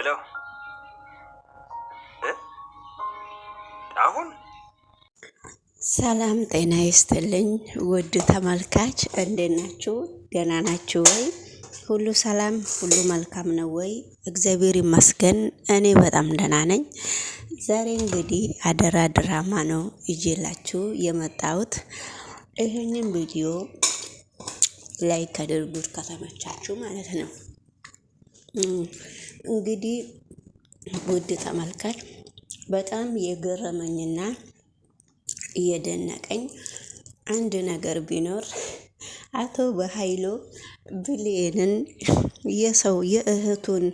ሄሎ አሁን ሰላም ጤና ይስጥልኝ ውድ ተመልካች፣ እንዴት ናችሁ? ደህና ናችሁ ወይ? ሁሉ ሰላም፣ ሁሉ መልካም ነው ወይ? እግዚአብሔር ይመስገን እኔ በጣም ደህና ነኝ። ዛሬ እንግዲህ አደራ ድራማ ነው ይዤላችሁ የመጣሁት። ይሄንን ቪዲዮ ላይክ አድርጉት ከተመቻችሁ ማለት ነው። እንግዲህ ውድ ተመልካች በጣም የገረመኝና እየደነቀኝ አንድ ነገር ቢኖር አቶ በኃይሉ ብሌንን የእህቱን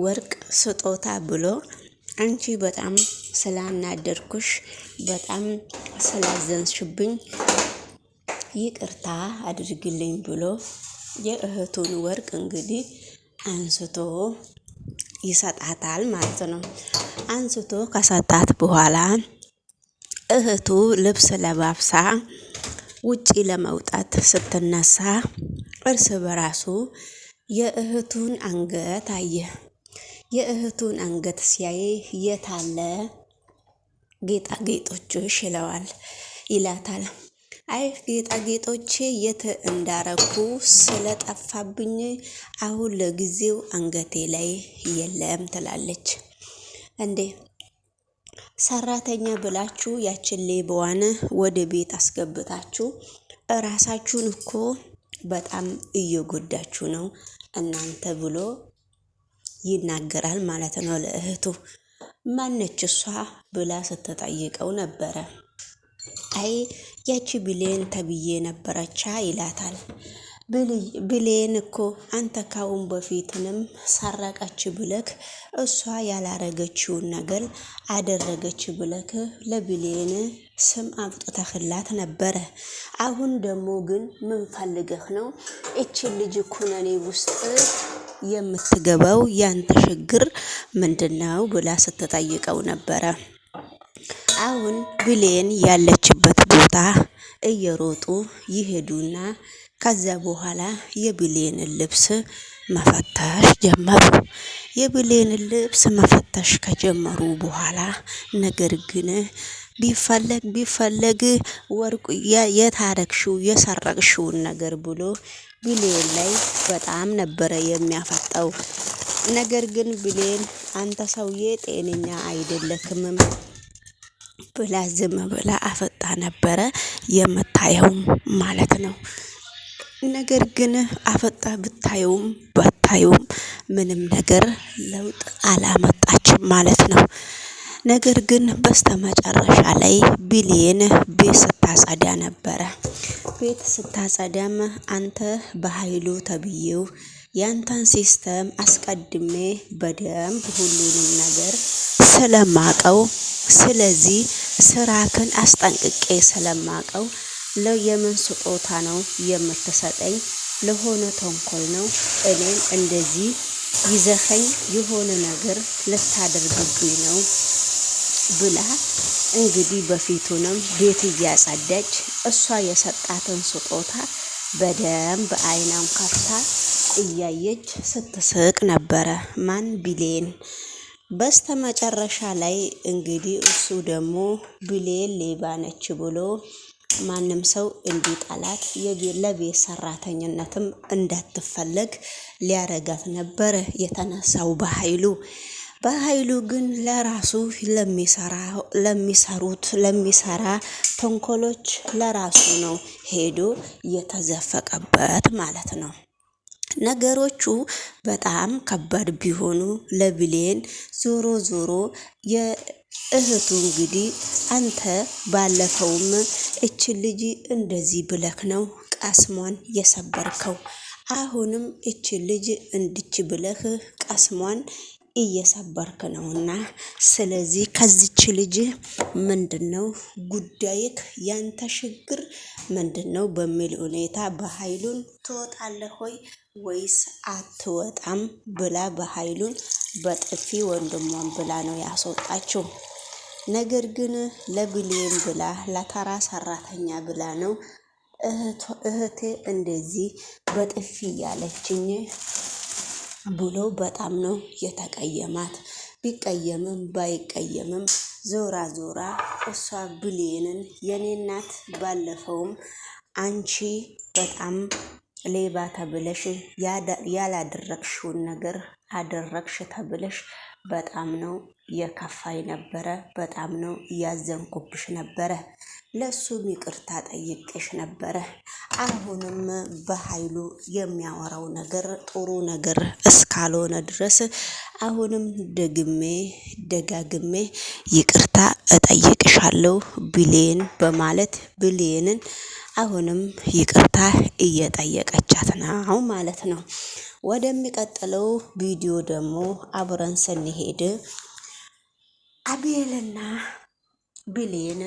ወርቅ ስጦታ ብሎ አንቺ በጣም ስላናደርኩሽ፣ በጣም ስላዘንሽብኝ ይቅርታ አድርግልኝ ብሎ የእህቱን ወርቅ እንግዲህ አንስቶ ይሰጣታል ማለት ነው። አንስቶ ከሰጣት በኋላ እህቱ ልብስ ለባብሳ ውጪ ለመውጣት ስትነሳ እርስ በራሱ የእህቱን አንገት አየ። የእህቱን አንገት ሲያይ የታለ ጌጣጌጦችሽ ይላታል። አይ ጌጣጌጦቼ የት እንዳረኩ ስለጠፋብኝ አሁን ለጊዜው አንገቴ ላይ የለም ትላለች። እንዴ ሰራተኛ ብላችሁ ያችን ሌባዋን ወደ ቤት አስገብታችሁ እራሳችሁን እኮ በጣም እየጎዳችሁ ነው እናንተ ብሎ ይናገራል ማለት ነው ለእህቱ። ማነች እሷ ብላ ስትጠይቀው ነበረ። አይ ያቺ ብሌን ተብዬ ነበረቻ ይላታል። ብሌን እኮ አንተ ካሁን በፊትንም ሰረቀች ብለክ እሷ ያላረገችውን ነገር አደረገች ብለክ ለብሌን ስም አውጥተህላት ነበረ። አሁን ደግሞ ግን ምን ፈልገህ ነው እቺን ልጅ ኩነኔ ውስጥ የምትገባው? ያንተ ችግር ምንድነው ብላ ስትጠይቀው ነበረ። አሁን ብሌን ያለችበት ቦታ እየሮጡ ይሄዱና ከዛ በኋላ የብሌንን ልብስ መፈተሽ ጀመሩ። የብሌንን ልብስ መፈተሽ ከጀመሩ በኋላ ነገር ግን ቢፈለግ ወርቁ የታረክሽው የሰረቅሽውን ነገር ብሎ ብሌን ላይ በጣም ነበረ የሚያፈጣው። ነገር ግን ብሌን አንተ ሰውዬ ጤነኛ አይደለክም ብላ ዝም ብላ አፈጣ ነበረ የምታየውም ማለት ነው። ነገር ግን አፈጣ ብታየውም ባታየውም ምንም ነገር ለውጥ አላመጣችም ማለት ነው። ነገር ግን በስተመጨረሻ ላይ ብሌን ቤት ስታጸዳ ነበረ። ቤት ስታጸዳም አንተ በኃይሉ ተብዬው ያንተን ሲስተም አስቀድሜ በደንብ ሁሉንም ነገር ስለማቀው፣ ስለዚህ ስራክን አስጠንቅቄ ስለማቀው ለየምን ስጦታ ነው የምትሰጠኝ? ለሆነ ተንኮል ነው እኔን እንደዚህ ይዘኸኝ የሆነ ነገር ልታደርግብኝ ነው ብላ እንግዲህ በፊቱንም ቤት እያጸዳች እሷ የሰጣትን ስጦታ በደንብ አይናም ከፍታ እያየች ስትስቅ ነበረ። ማን ብሌን። በስተመጨረሻ ላይ እንግዲህ እሱ ደግሞ ብሌን ሌባ ነች ብሎ ማንም ሰው እንዲጠላት ለቤት ሰራተኝነትም እንዳትፈለግ ሊያረጋት ነበር የተነሳው በኃይሉ ግን ለራሱ ለሚሰራ ተንኮሎች ለራሱ ነው ሄዶ የተዘፈቀበት ማለት ነው። ነገሮቹ በጣም ከባድ ቢሆኑ ለብሌን ዞሮ የእህቱ እንግዲህ አንተ ባለፈውም እች ልጅ እንደዚህ ብለክ ነው ቀስሟን የሰበርከው፣ አሁንም እች ልጅ እንድች ብለህ ቀስሟን እየሰበርክ ነውና ስለዚህ ከዚች ልጅ ምንድነው ጉዳይክ? ያንተ ችግር ምንድነው? በሚል ሁኔታ በኃይሉን ትወጣለህ ሆይ ወይስ አትወጣም ብላ በኃይሉን በጥፊ ወንድሟን ብላ ነው ያስወጣችው። ነገር ግን ለብሌን ብላ ለተራ ሰራተኛ ብላ ነው እህቴ እንደዚህ በጥፊ ያለችኝ ብሎ በጣም ነው የተቀየማት። ቢቀየምም ባይቀየምም ዞራ ዞራ እሷ ብሌንን የኔ እናት ባለፈውም አንቺ በጣም ሌባ ተብለሽ ያላደረግሽውን ነገር አደረግሽ ተብለሽ በጣም ነው የከፋይ ነበረ። በጣም ነው ያዘንኩብሽ ነበረ። ለሱም ይቅርታ ጠይቄሽ ነበረ። አሁንም በኃይሉ የሚያወራው ነገር ጥሩ ነገር እስካልሆነ ድረስ አሁንም ደጋግሜ ይቅርታ እጠይቅሻለሁ ብሌን በማለት ብሌንን አሁንም ይቅርታ እየጠየቀቻት ነው ማለት ነው። ወደሚቀጥለው ቪዲዮ ደግሞ አብረን ስንሄድ አቤልና ብሌን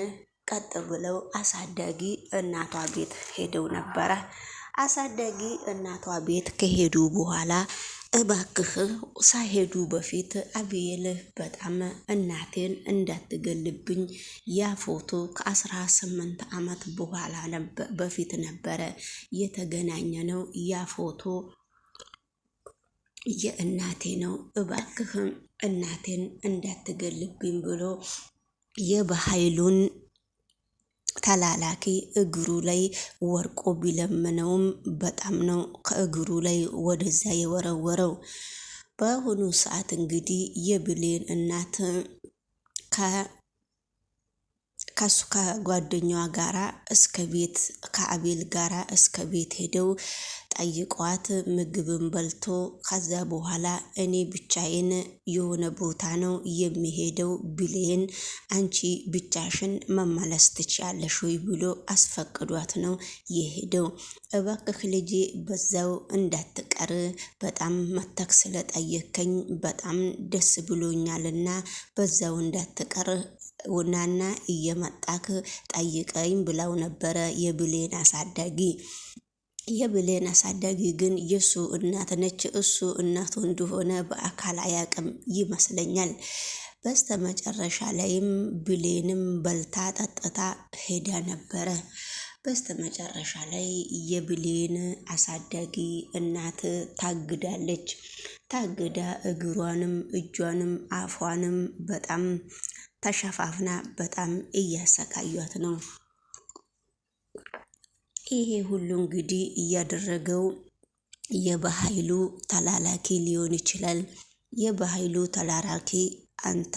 ቀጥ ብለው አሳዳጊ እናቷ ቤት ሄደው ነበረ። አሳዳጊ እናቷ ቤት ከሄዱ በኋላ እባክህ ሳይሄዱ በፊት አቤል በጣም እናቴን እንዳትገልብኝ፣ ያ ፎቶ ከ18 ዓመት በኋላ በፊት ነበረ የተገናኘ ነው። ያ ፎቶ የእናቴ ነው። እባክህም እናቴን እንዳትገልብኝ ብሎ የበኃይሉን ተላላኪ እግሩ ላይ ወርቆ ቢለምነውም በጣም ነው ከእግሩ ላይ ወደዛ የወረወረው። በአሁኑ ሰዓት እንግዲህ የብሌን እናት ከሱ ከጓደኛዋ ጋራ እስከ ቤት ከአቤል ጋራ እስከ ቤት ሄደው ጠይቋት ምግብን በልቶ ከዛ በኋላ እኔ ብቻዬን የሆነ ቦታ ነው የሚሄደው ብሌን አንቺ ብቻሽን መመለስ ትችያለሽ ወይ ብሎ አስፈቅዷት ነው የሄደው። እባክህ ልጄ በዛው እንዳትቀር በጣም መተክ ስለጠየከኝ በጣም ደስ ብሎኛልና በዛው እንዳትቀር ውናና እየመጣክ ጠይቀኝ ብለው ነበረ የብሌን አሳዳጊ። የብሌን አሳዳጊ ግን የሱ እናት ነች። እሱ እናቱ እንደሆነ በአካል አያቅም ይመስለኛል። በስተ መጨረሻ ላይም ብሌንም በልታ ጠጥታ ሄዳ ነበረ። በስተ መጨረሻ ላይ የብሌን አሳዳጊ እናት ታግዳለች። ታግዳ እግሯንም እጇንም አፏንም በጣም ተሸፋፍና በጣም እያሰቃዩት ነው። ይሄ ሁሉ እንግዲህ እያደረገው የበኃይሉ ተላላኪ ሊሆን ይችላል። የበኃይሉ ተላላኪ አንተ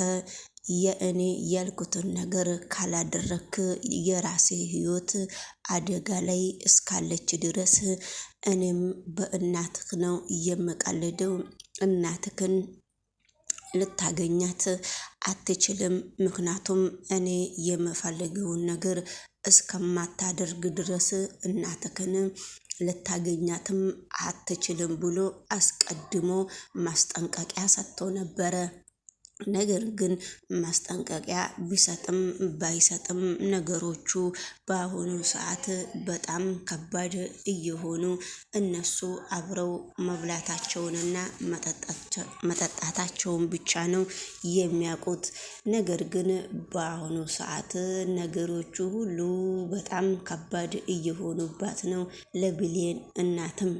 የእኔ ያልኩትን ነገር ካላደረክ የራሴ ህይወት አደጋ ላይ እስካለች ድረስ እኔም በእናትህ ነው የምቀልደው። እናትክን ልታገኛት አትችልም። ምክንያቱም እኔ የምፈልገውን ነገር እስከማታደርግ ድረስ እናትክን ልታገኛትም አትችልም ብሎ አስቀድሞ ማስጠንቀቂያ ሰጥቶ ነበረ። ነገር ግን ማስጠንቀቂያ ቢሰጥም ባይሰጥም ነገሮቹ በአሁኑ ሰዓት በጣም ከባድ እየሆኑ እነሱ አብረው መብላታቸውንና መጠጣታቸውን ብቻ ነው የሚያውቁት። ነገር ግን በአሁኑ ሰዓት ነገሮቹ ሁሉ በጣም ከባድ እየሆኑባት ነው ለብሌን እናትም።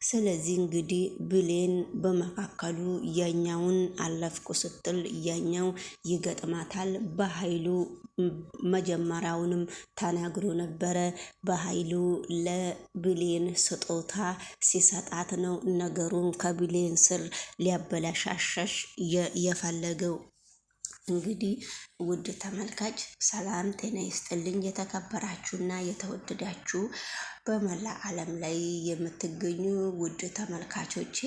ስለዚህ እንግዲህ ብሌን በመካከሉ ያኛውን አለፍኩ ስትል ያኛው ይገጥማታል። በኃይሉ መጀመሪያውንም ተናግሮ ነበረ። በኃይሉ ለብሌን ስጦታ ሲሰጣት ነው ነገሩን ከብሌን ስር ሊያበላሻሸሽ የፈለገው። እንግዲህ ውድ ተመልካች ሰላም ጤና ይስጥልኝ። የተከበራችሁና የተወደዳችሁ በመላ ዓለም ላይ የምትገኙ ውድ ተመልካቾቼ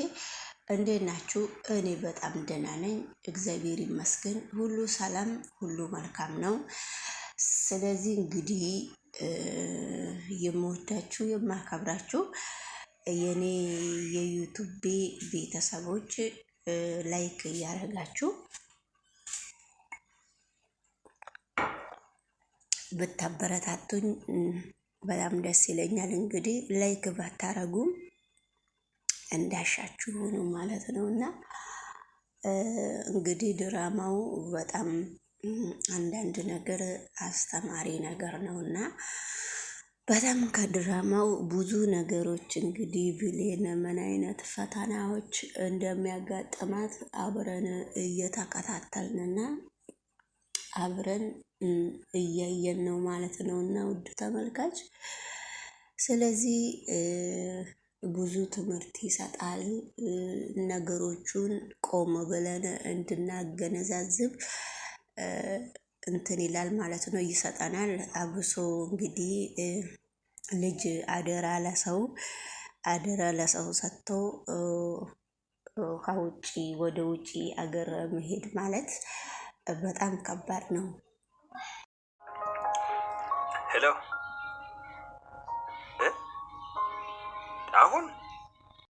እንዴት ናችሁ? እኔ በጣም ደህና ነኝ፣ እግዚአብሔር ይመስገን። ሁሉ ሰላም፣ ሁሉ መልካም ነው። ስለዚህ እንግዲህ የምወዳችሁ የማከብራችሁ የኔ የዩቱብ ቤተሰቦች ላይክ እያደረጋችሁ ብታበረታቱኝ በጣም ደስ ይለኛል። እንግዲህ ላይክ ባታረጉም እንዳሻችሁ ሆኖ ማለት ነው። እና እንግዲህ ድራማው በጣም አንዳንድ ነገር አስተማሪ ነገር ነው እና በጣም ከድራማው ብዙ ነገሮች እንግዲህ ብሌን ምን አይነት ፈተናዎች እንደሚያጋጥማት አብረን እየተከታተልንና አብረን እያየን ነው ማለት ነው እና ውድ ተመልካች ስለዚህ ብዙ ትምህርት ይሰጣል። ነገሮቹን ቆም ብለን እንድናገነዛዝብ እንትን ይላል ማለት ነው፣ ይሰጠናል። አብሶ እንግዲህ ልጅ አደራ ለሰው ሰጥቶ ከውጪ ወደ ውጪ አገር መሄድ ማለት በጣም ከባድ ነው። ሄሎ አሁን